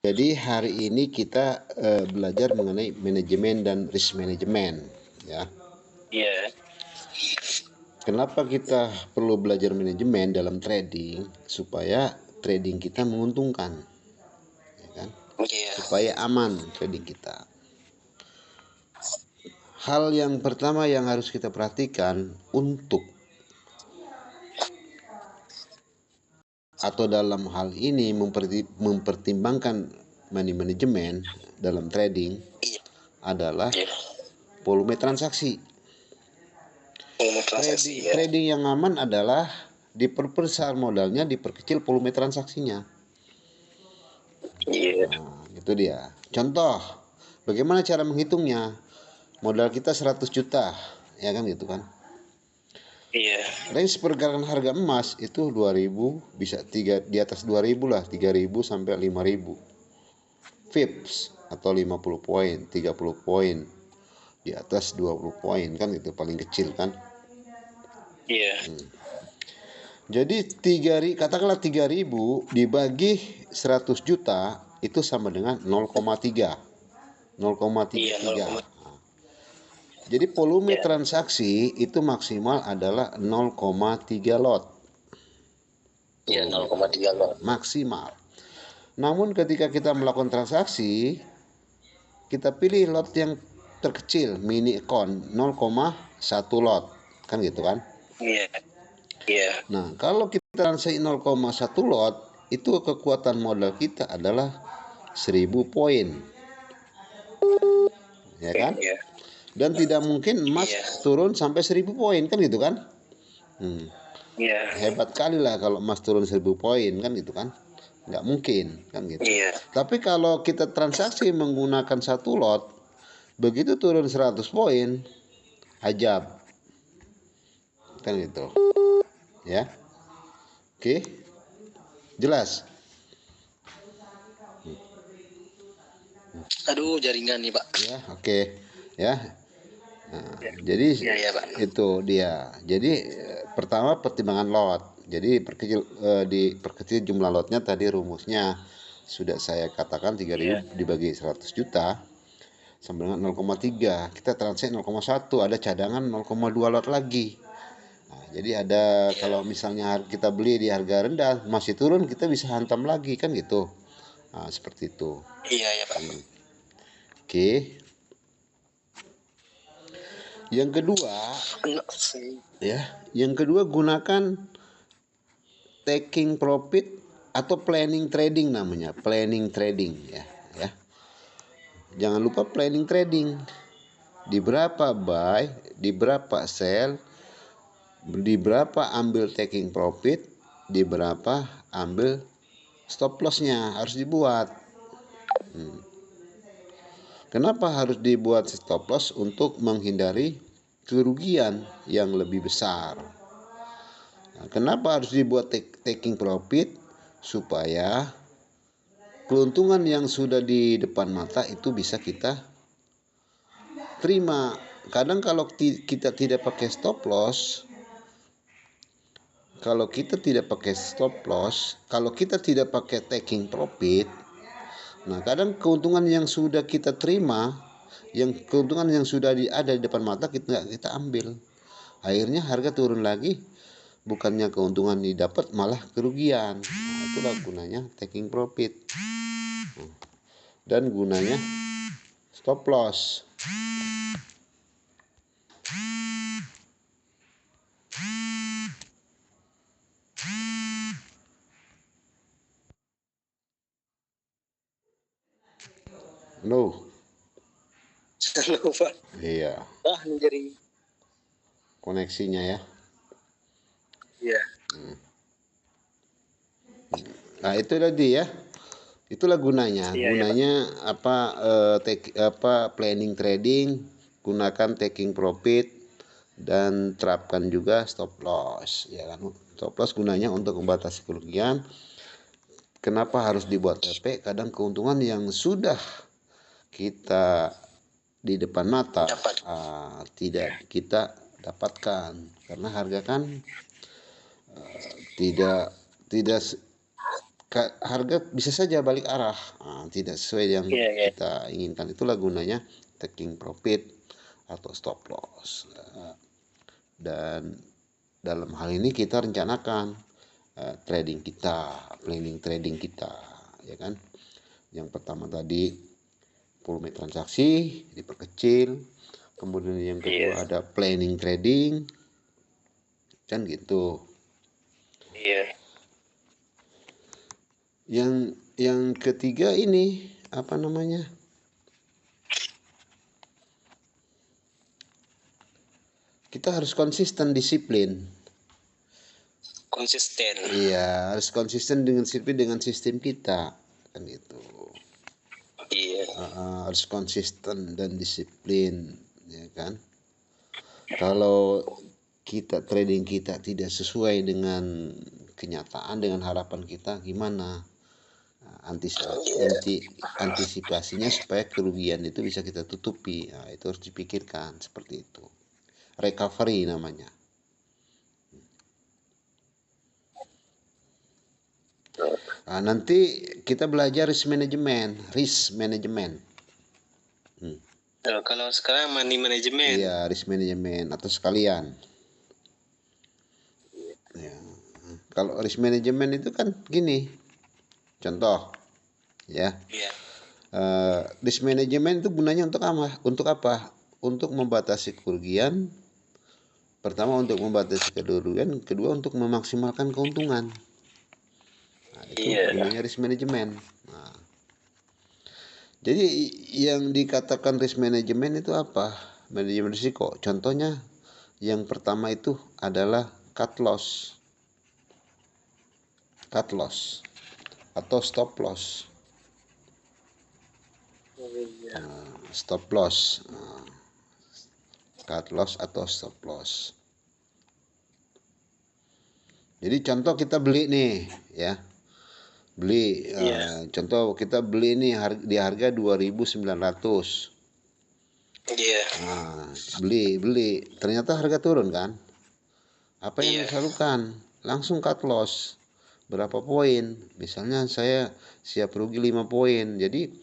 Jadi hari ini kita belajar mengenai manajemen dan risk management, ya. Iya. Kenapa kita perlu belajar manajemen dalam trading? Supaya trading kita menguntungkan, ya kan? Iya. Supaya aman trading kita. Hal yang pertama yang harus kita perhatikan untuk atau dalam hal ini mempertimbangkan money management dalam trading adalah Iya. volume transaksi. Transaksi ya. Trading yang aman adalah diperbesar modalnya, diperkecil volume transaksinya. Iya. Nah, itu dia. Contoh, bagaimana cara menghitungnya? Modal kita 100 juta, ya kan gitu kan. Iya. Range pergerakan harga emas itu 2000, bisa di atas 2000 lah, 3000 sampai 5000. Pips atau 50 poin, 30 poin. Di atas 20 poin kan itu paling kecil kan. Iya. Jadi katakanlah 3000 dibagi 100 juta itu sama dengan 0,3. 0,33. Iya, Jadi volume Ya. transaksi itu maksimal adalah 0,3 lot. Iya, Volume 0,3 lot. maksimal. Namun ketika kita melakukan transaksi, kita pilih lot yang terkecil, mini account 0,1 lot. Kan gitu kan? Iya. Iya. Nah, kalau kita transaksi 0,1 lot, itu kekuatan modal kita adalah 1000 poin. Ya kan? Iya. Dan tidak mungkin emas Iya. turun sampai 1000 poin kan gitu kan? Iya. Hebat kali lah kalau emas turun 1000 poin kan gitu kan? Nggak mungkin kan gitu. Iya. Tapi kalau kita transaksi menggunakan satu lot, begitu turun 100 poin, ajab. Kan gitu. Ya. Oke. Jelas? Aduh, jaringan nih, Pak. Ya, oke. Ya. Nah, jadi Iya, ya, Pak. itu dia. Jadi pertama pertimbangan lot. Jadi diperkecil jumlah lotnya, tadi rumusnya sudah saya katakan 3000 dibagi 100 juta sama dengan 0,3. Kita transaksi 0,1, ada cadangan 0,2 lot lagi. Nah, jadi ada kalau misalnya kita beli di harga rendah masih turun, kita bisa hantam lagi kan gitu. Nah, seperti itu. Iya, ya, Pak. Oke. Yang kedua, gunakan taking profit atau planning trading namanya, planning trading ya. Jangan lupa planning trading. Di berapa buy, di berapa sell, di berapa ambil taking profit, di berapa ambil stop lossnya harus dibuat. Kenapa harus dibuat stop loss? Untuk menghindari kerugian yang lebih besar. Nah, kenapa harus dibuat taking profit? Supaya keuntungan yang sudah di depan mata itu bisa kita terima. Kadang kalau kita tidak pakai stop loss, kalau kita tidak pakai taking profit, nah kadang keuntungan yang sudah kita terima, keuntungan yang sudah ada di depan mata kita ambil. Akhirnya harga turun lagi, bukannya keuntungan didapat malah kerugian. Nah, itulah gunanya taking profit. Dan gunanya stop loss. No. Halo, Pak. Iya. Jaring. Koneksinya ya. Iya. Nah, itu tadi ya. Itulah gunanya. Iya, Gunanya planning trading, gunakan taking profit dan terapkan juga stop loss, ya kan. Stop loss gunanya untuk membatasi kerugian. Kenapa harus dibuat TP? Kadang keuntungan yang sudah kita di depan mata tidak kita dapatkan karena harga kan tidak harga bisa saja balik arah, tidak sesuai yang Iya. kita inginkan. Itulah gunanya taking profit atau stop loss. Dan dalam hal ini kita rencanakan planning trading kita, ya kan. Yang pertama tadi volume transaksi diperkecil, kemudian yang kedua ada planning trading, kan gitu. Iya. Yang ketiga ini apa namanya? Kita harus konsisten, disiplin. Konsisten. Iya, harus konsisten dengan sistem kita, kan itu. Iya. Harus konsisten dan disiplin, ya kan. Kalau trading kita tidak sesuai dengan kenyataan, dengan harapan kita, gimana? Antisipasinya supaya kerugian itu bisa kita tutupi. Nah, itu harus dipikirkan seperti itu. Recovery namanya. Nah, nanti kita belajar risk management. Kalau sekarang money management. Iya, risk management atau sekalian. Ya. Kalau risk management itu kan gini, contoh, ya. Iya. Risk management itu gunanya untuk apa? Untuk membatasi kerugian. Pertama untuk membatasi kerugian, kedua untuk memaksimalkan keuntungan. Nah, itu gunanya risk management. Nah, jadi yang dikatakan risk management itu apa? Manajemen risiko. Contohnya yang pertama itu adalah cut loss atau stop loss. Stop loss, cut loss atau stop loss. Jadi contoh kita beli nih, ya. Contoh kita beli nih di harga 2.900. Iya. Nah, beli ternyata harga turun kan? Apa yang harus lakukan? Langsung cut loss. Berapa poin? Misalnya saya siap rugi 5 poin. Jadi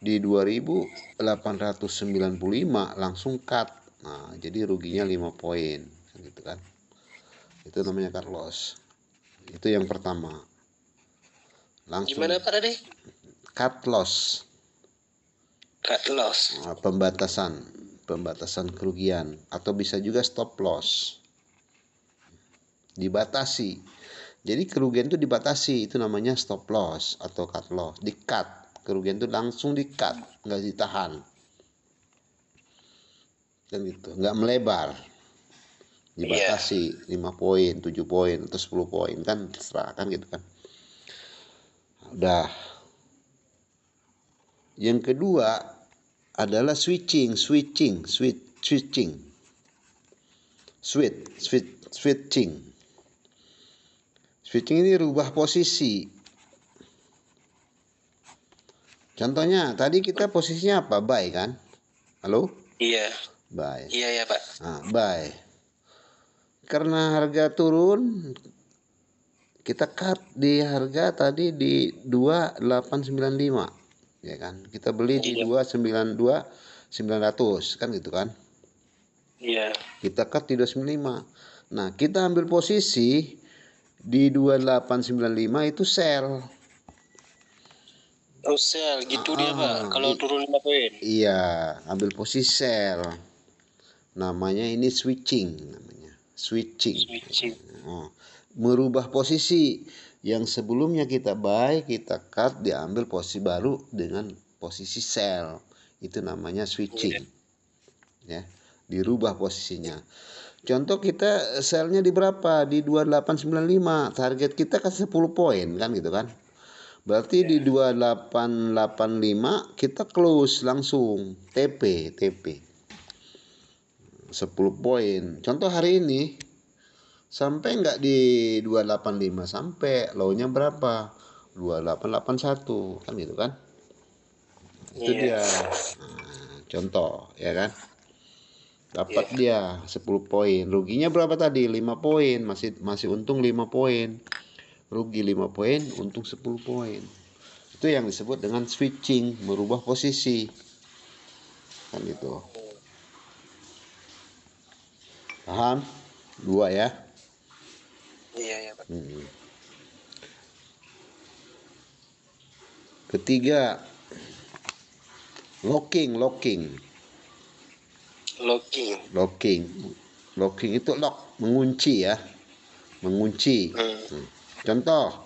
di 2.895 langsung cut. Nah, jadi ruginya 5 poin, gitu kan. Itu namanya cut loss. Itu yang pertama. Langsung. Gimana Pak tadi? Cut loss. Nah, pembatasan kerugian, atau bisa juga stop loss. Dibatasi. Jadi kerugian itu dibatasi, itu namanya stop loss atau cut loss. Di-cut. Kerugian itu langsung di-cut, nggak ditahan. Dan gitu, nggak melebar. Dibatasi 5 poin, 7 poin, atau 10 poin, kan terserah kan gitu kan. Udah. Yang kedua adalah switching. Switching ini rubah posisi. Contohnya tadi kita posisinya apa? Buy kan? Halo? Iya. Buy. Iya Pak. Nah, buy. Karena harga turun, kita cut di harga tadi di 2.895, ya kan? Kita beli di 292.900 kan gitu kan? Iya. Kita cut di 295. Nah, kita ambil posisi di 2895 itu sell. Oh, sell gitu dia Pak. Kalau turun 5 poin. Iya, ambil posisi sell. Namanya ini switching namanya. Switching. Merubah posisi yang sebelumnya kita buy, kita cut, diambil posisi baru dengan posisi sell. Itu namanya switching. Ya, dirubah posisinya. Contoh kita sellnya di berapa? Di 2895. Target kita kan 10 poin kan gitu kan. Berarti di 2885 kita close langsung TP 10 poin. Contoh hari ini sampai nggak di 285, sampai low-nya berapa? 2881 kan gitu kan. Itu dia. Nah, contoh ya kan. Dapat dia 10 poin. Ruginya berapa tadi? 5 poin. Masih untung 5 poin. rugi 5 poin, untung 10 poin. Itu yang disebut dengan switching, merubah posisi. Kan itu. Paham? 2 ya. Iya, Pak. Ketiga, locking. Locking itu lock, mengunci ya. Mengunci. Contoh,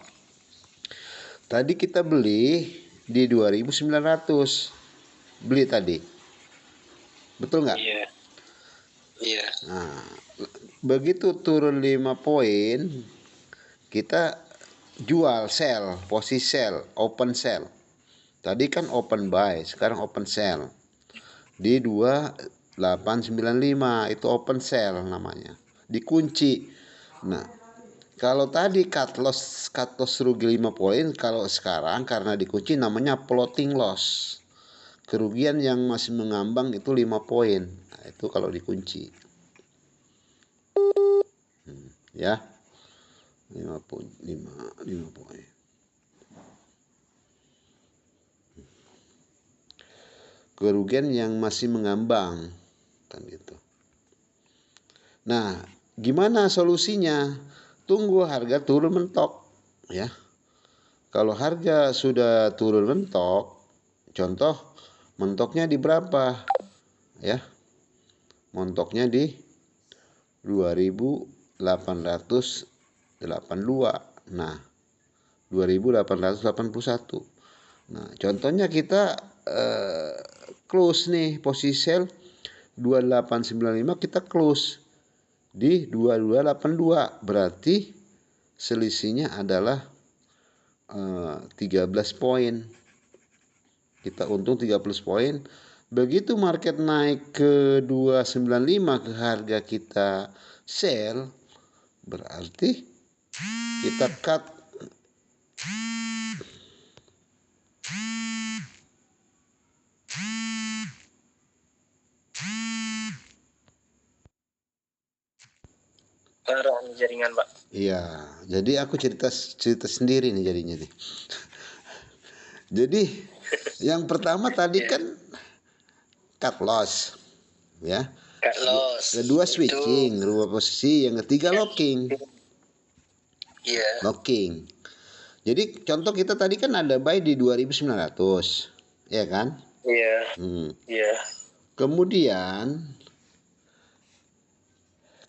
tadi kita beli di 2.900. Beli tadi. Betul nggak? Iya. Nah, begitu turun 5 poin, kita jual, sell, posisi sell, open sell. Tadi kan open buy, sekarang open sell. Di 2895 itu open sell namanya. Dikunci. Nah, kalau tadi cut loss rugi 5 poin, kalau sekarang karena dikunci namanya floating loss. Kerugian yang masih mengambang itu 5 poin. Nah, itu kalau dikunci. Ya. 5 poin. Kerugian yang masih mengambang, kan gitu. Nah, gimana solusinya? Tunggu harga turun mentok, ya. Kalau harga sudah turun mentok, contoh mentoknya di berapa? Ya. Mentoknya di 2882. Nah, 2881. Nah, contohnya kita close nih posisi sell 2895, kita close di 2282, berarti selisihnya adalah 13 poin. Kita untung 13 poin. Begitu market naik ke 295 ke harga kita sell, berarti kita cut Parah nih jaringan, Pak. Iya, jadi aku cerita sendiri nih jadinya nih. Jadi yang pertama tadi kan cut loss, ya. Cut loss. Kedua switching, rubah posisi. Yang ketiga locking. Iya. Locking. Jadi contoh kita tadi kan ada buy di 2.900, ya kan? Iya. Iya. Kemudian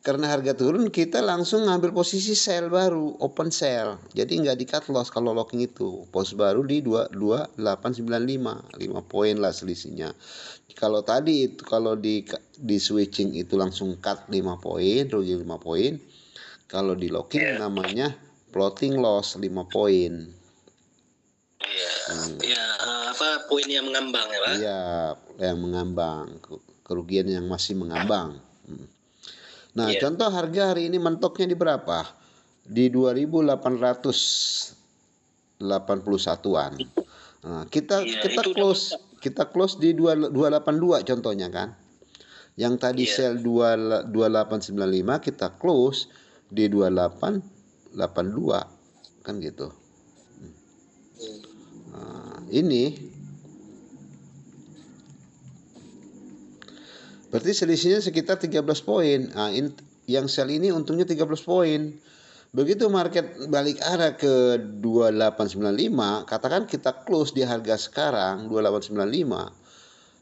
karena harga turun, kita langsung ngambil posisi sell baru, open sell. Jadi nggak di cut loss kalau locking itu. Pos baru di 2895, 5 poin lah selisihnya. Kalau tadi itu kalau di switching itu langsung cut 5 poin, rugi 5 poin. Kalau di locking namanya floating loss 5 poin. Iya, apa poin yang mengambang ya, Pak? Iya, yang mengambang, kerugian yang masih mengambang. Nah, contoh harga hari ini mentoknya di berapa? Di 2881-an. Nah, kita close di 282 contohnya kan. Yang tadi sell 2895, kita close di 2882 kan gitu. Nah, ini berarti selisihnya sekitar 13 poin. Nah, yang sell ini untungnya 13 poin. Begitu market balik arah ke 2895, katakan kita close di harga sekarang 2895,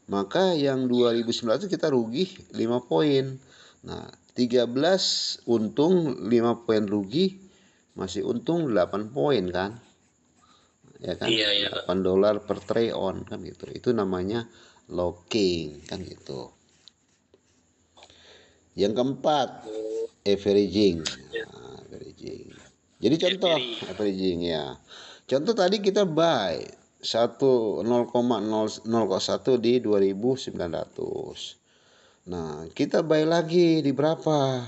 maka yang 2900 kita rugi 5 poin. Nah, 13 untung, 5 poin rugi, masih untung 8 poin kan? Ya kan? $8 per trade on kan gitu. Itu namanya locking kan gitu. Yang keempat, averaging. Nah, averaging. Jadi contoh averaging ya. Contoh tadi kita buy 0,01 di 2.900. Nah, kita buy lagi di berapa?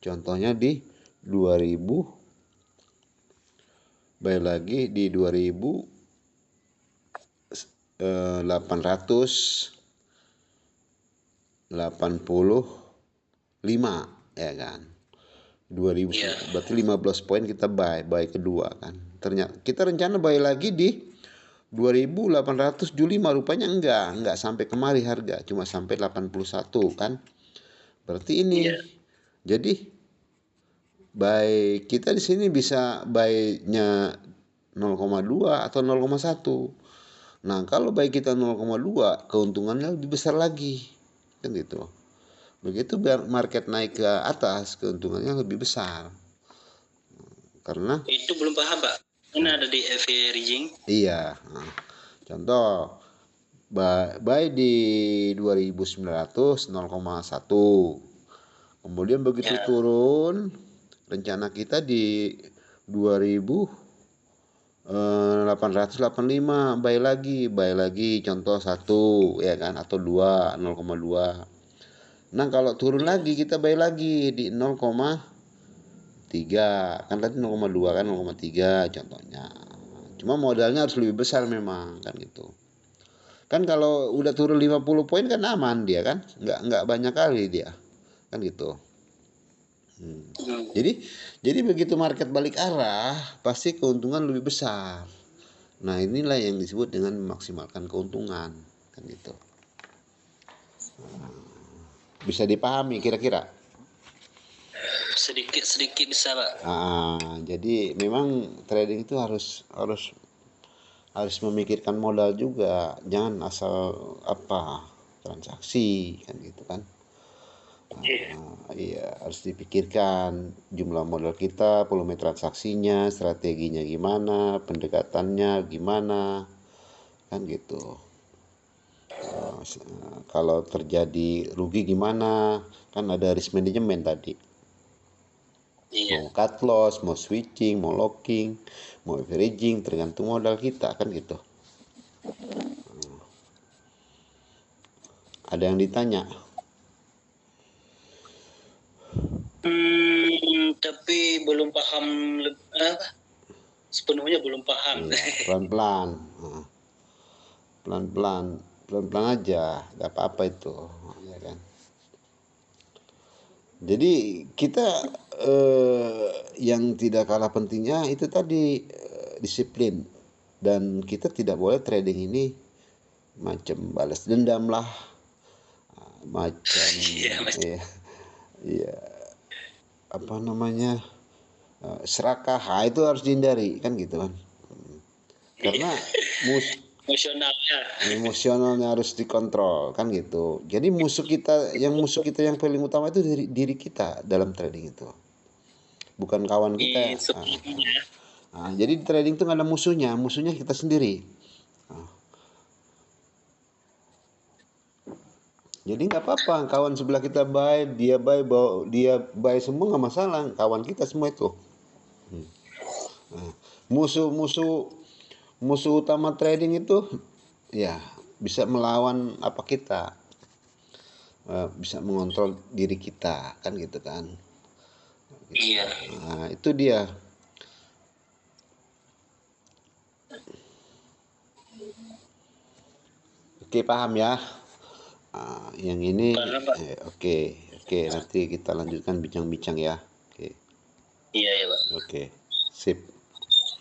Contohnya di 2000. Buy lagi di 2.885 ya kan. 2000 berarti 15 poin kita buy kedua kan. Ternyata kita rencana buy lagi di 2875, rupanya enggak sampai kemari harga, cuma sampai 81 kan. Berarti ini jadi buy kita di sini bisa buy-nya 0,2 atau 0,1. Nah, kalau buy kita 0,2, keuntungannya lebih besar lagi. Kan gitu. Begitu market naik ke atas, keuntungannya lebih besar. Karena itu belum paham, Pak. Ini ada di averaging. Iya. Nah, contoh buy di 2900 0,1. Kemudian begitu turun, rencana kita di 2885 buy lagi contoh 1 ya kan, atau 2 0,2. Nah, kalau turun lagi kita buy lagi di 0,3 kan, tadi 0,2 kan, 0,3 contohnya. Cuma modalnya harus lebih besar memang kan gitu. Kan kalau udah turun 50 poin kan aman dia kan, nggak banyak kali dia kan gitu. Jadi begitu market balik arah, pasti keuntungan lebih besar. Nah, inilah yang disebut dengan memaksimalkan keuntungan kan gitu. Bisa dipahami kira-kira? Sedikit bisa, Pak. Jadi memang trading itu harus memikirkan modal juga, jangan asal transaksi kan gitu kan. Iya, harus dipikirkan jumlah modal kita, volume transaksinya, strateginya gimana, pendekatannya gimana kan gitu. Kalau terjadi rugi gimana, kan ada risk management tadi. Mau cut loss, mau switching, mau locking, mau averaging, tergantung modal kita kan gitu. Ada yang ditanya? Tapi belum paham sepenuhnya belum paham. Pelan-pelan aja, gak apa-apa itu ya kan. Jadi kita yang tidak kalah pentingnya itu tadi disiplin, dan kita tidak boleh trading ini macam balas dendam lah, macam serakah. Itu harus dihindari kan gitu kan, karena emosionalnya harus dikontrol kan gitu. Jadi musuh kita yang paling utama itu diri kita dalam trading itu, bukan kawan kita. Jadi di trading itu nggak ada musuhnya kita sendiri. Jadi nggak apa-apa kawan sebelah kita buy, dia buy semua, nggak masalah, kawan kita semua itu. Musuh utama trading itu ya bisa melawan kita, bisa mengontrol diri kita kan gitu kan. Iya. Nah, itu dia. Oke, paham ya? Yang ini oke, nanti kita lanjutkan bincang-bincang ya. Oke. Iya, Pak. Oke, sip.